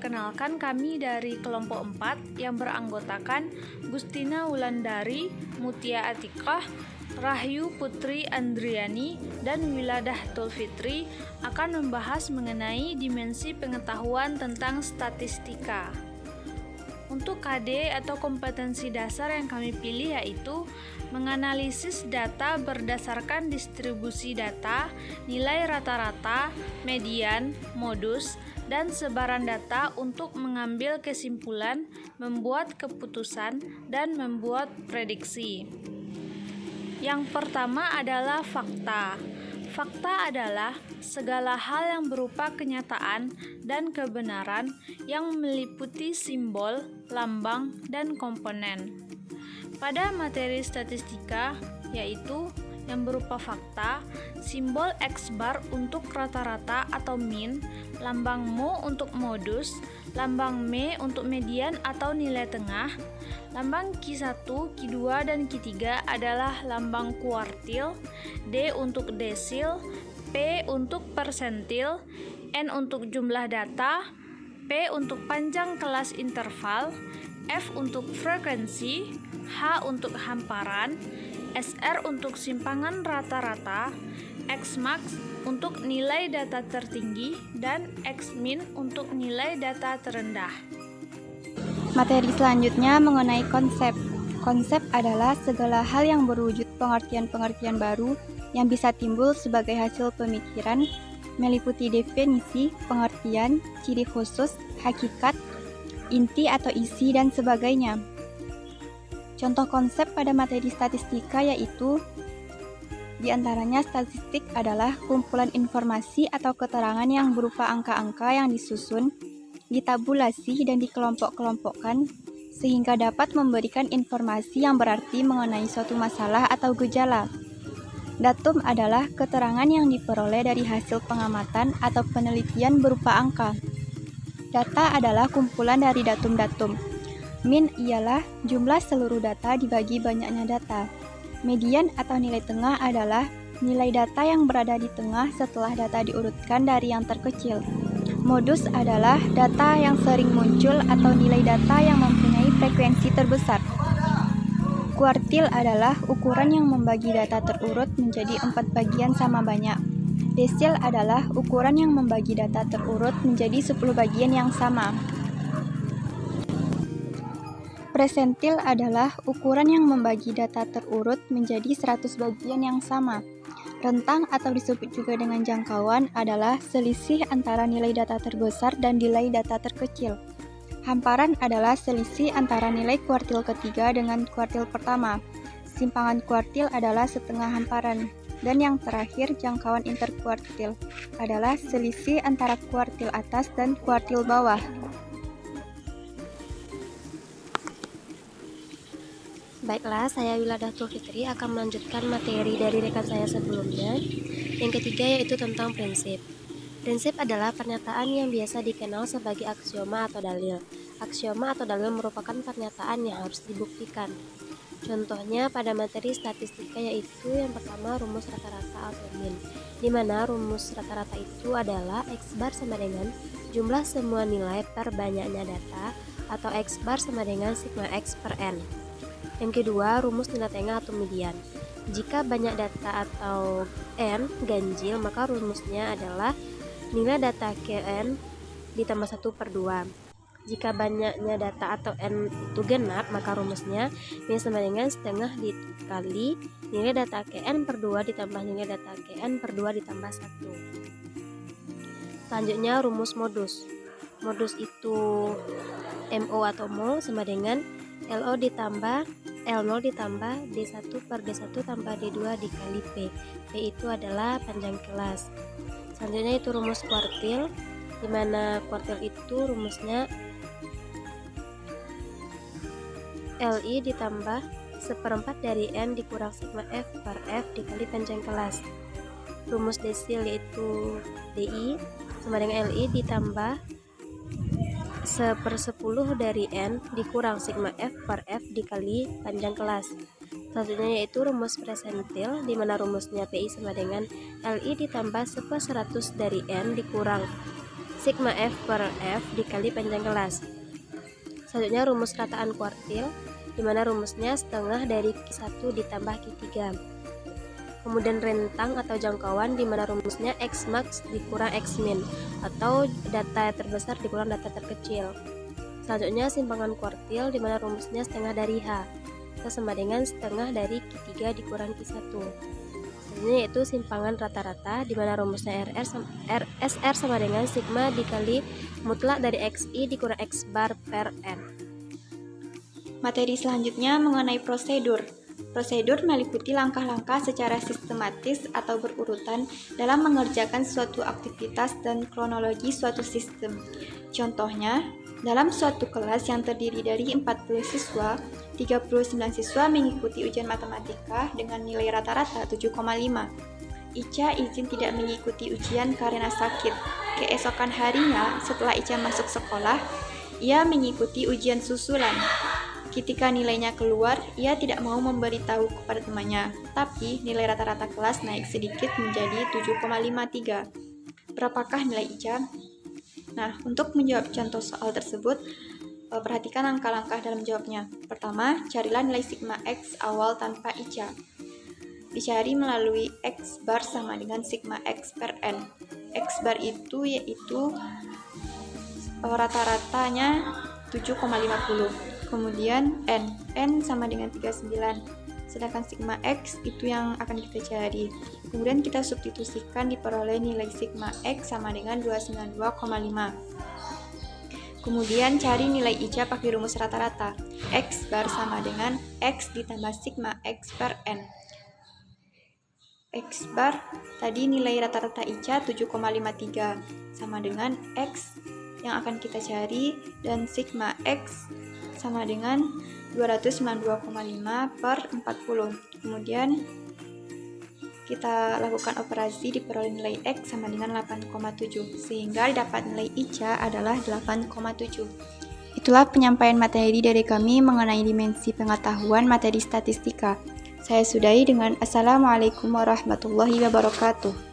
Perkenalkan, kami dari kelompok 4 yang beranggotakan Gustina Wulandari, Mutia Atikah, Rahyu Putri Andriani, dan Wiladah Tulfitri akan membahas mengenai dimensi pengetahuan tentang statistika. Untuk KD atau kompetensi dasar yang kami pilih yaitu menganalisis data berdasarkan distribusi data, nilai rata-rata, median, modus, dan sebaran data untuk mengambil kesimpulan, membuat keputusan, dan membuat prediksi. Yang pertama adalah fakta. Fakta adalah segala hal yang berupa kenyataan dan kebenaran yang meliputi simbol, lambang, dan komponen. Pada materi statistika, yaitu yang berupa fakta, simbol X bar untuk rata-rata atau min, lambang Mo untuk modus, lambang Me untuk median atau nilai tengah, lambang Q1, Q2, dan Q3 adalah lambang kuartil, D untuk desil, P untuk persentil, N untuk jumlah data, P untuk panjang kelas interval, F untuk frekuensi, H untuk hamparan, SR untuk simpangan rata-rata, Xmax untuk nilai data tertinggi, dan Xmin untuk nilai data terendah. Materi selanjutnya mengenai konsep. Konsep adalah segala hal yang berwujud pengertian-pengertian baru yang bisa timbul sebagai hasil pemikiran, meliputi definisi, pengertian, ciri khusus, hakikat, inti atau isi, dan sebagainya. Contoh konsep pada materi statistika yaitu diantaranya statistik adalah kumpulan informasi atau keterangan yang berupa angka-angka yang disusun, ditabulasi, dan dikelompok-kelompokkan sehingga dapat memberikan informasi yang berarti mengenai suatu masalah atau gejala. Datum adalah keterangan yang diperoleh dari hasil pengamatan atau penelitian berupa angka. Data adalah kumpulan dari datum-datum. Min ialah jumlah seluruh data dibagi banyaknya data. Median atau nilai tengah adalah nilai data yang berada di tengah setelah data diurutkan dari yang terkecil. Modus adalah data yang sering muncul atau nilai data yang mempunyai frekuensi terbesar. Kuartil adalah ukuran yang membagi data terurut menjadi 4 bagian sama banyak. Desil adalah ukuran yang membagi data terurut menjadi 10 bagian yang sama. Persentil adalah ukuran yang membagi data terurut menjadi 100 bagian yang sama. Rentang atau disebut juga dengan jangkauan adalah selisih antara nilai data terbesar dan nilai data terkecil. Hamparan adalah selisih antara nilai kuartil ketiga dengan kuartil pertama. Simpangan kuartil adalah setengah hamparan. Dan yang terakhir, jangkauan interkuartil adalah selisih antara kuartil atas dan kuartil bawah. Baiklah, saya Wiladah Tulfitri akan melanjutkan materi dari rekan saya sebelumnya. Yang ketiga yaitu tentang prinsip. Prinsip adalah pernyataan yang biasa dikenal sebagai aksioma atau dalil. Aksioma atau dalil merupakan pernyataan yang harus dibuktikan. Contohnya pada materi statistika yaitu yang pertama rumus rata-rata atau min, di mana rumus rata-rata itu adalah X bar sama dengan jumlah semua nilai per banyaknya data atau X bar sama dengan sigma X per N. Yang kedua, rumus nilai tengah atau median. Jika banyak data atau N ganjil, maka rumusnya adalah nilai data Kn ditambah 1/2. Jika banyaknya data atau N itu genap, maka rumusnya min sama dengan setengah dikali nilai data Kn per 2 ditambah nilai data Kn per 2 ditambah 1. Selanjutnya, rumus modus. Modus itu MO atau mol sama dengan LO ditambah L0 ditambah D1 per D1 tambah D2 dikali P. P itu adalah panjang kelas. Selanjutnya itu rumus kuartil, di mana kuartil itu rumusnya LI ditambah 1/4 dari N dikurang sigma F per F dikali panjang kelas. Rumus desil yaitu DI sama dengan LI ditambah 1/10 dari N dikurang sigma F per F dikali panjang kelas. Selanjutnya yaitu rumus persentil, di mana rumusnya PI sama dengan LI ditambah 1/100 dari N dikurang sigma F per F dikali panjang kelas. Selanjutnya rumus rataan kuartil, di mana rumusnya setengah dari Q1 ditambah Q3. Kemudian rentang atau jangkauan, di mana rumusnya X max dikurang X min, atau data terbesar dikurang data terkecil. Selanjutnya simpangan kuartil, di mana rumusnya setengah dari H, atau sama dengan setengah dari Q3 dikurang Q1. Selanjutnya yaitu simpangan rata-rata, di mana rumusnya SR sama dengan sigma dikali mutlak dari XI dikurang X bar per N. Materi selanjutnya mengenai prosedur. Prosedur meliputi langkah-langkah secara sistematis atau berurutan dalam mengerjakan suatu aktivitas dan kronologi suatu sistem. Contohnya, dalam suatu kelas yang terdiri dari 40 siswa, 39 siswa mengikuti ujian matematika dengan nilai rata-rata 7,5. Ica izin tidak mengikuti ujian karena sakit. Keesokan harinya, setelah Ica masuk sekolah, ia mengikuti ujian susulan. Ketika nilainya keluar, ia tidak mau memberitahu kepada temannya, tapi nilai rata-rata kelas naik sedikit menjadi 7,53. Berapakah nilai Ica? Nah, untuk menjawab contoh soal tersebut, perhatikan langkah-langkah dalam jawabnya. Pertama, carilah nilai sigma X awal tanpa Ica. Dicari melalui X bar sama dengan sigma X per N. X bar itu yaitu rata-ratanya 7,50. Kemudian N sama dengan 39, sedangkan sigma X itu yang akan kita cari. Kemudian kita substitusikan, diperoleh nilai sigma X sama dengan 292,5. Kemudian cari nilai Ica pakai rumus rata-rata. X bar sama dengan X ditambah sigma X per N. X bar tadi nilai rata-rata Ica 7,53 sama dengan X yang akan kita cari, dan sigma X sama dengan 292,5 per 40. Kemudian kita lakukan operasi, diperoleh nilai X sama dengan 8,7, sehingga dapat nilai Ica adalah 8,7. Itulah penyampaian materi dari kami mengenai dimensi pengetahuan materi statistika. Saya sudahi dengan Assalamualaikum warahmatullahi wabarakatuh.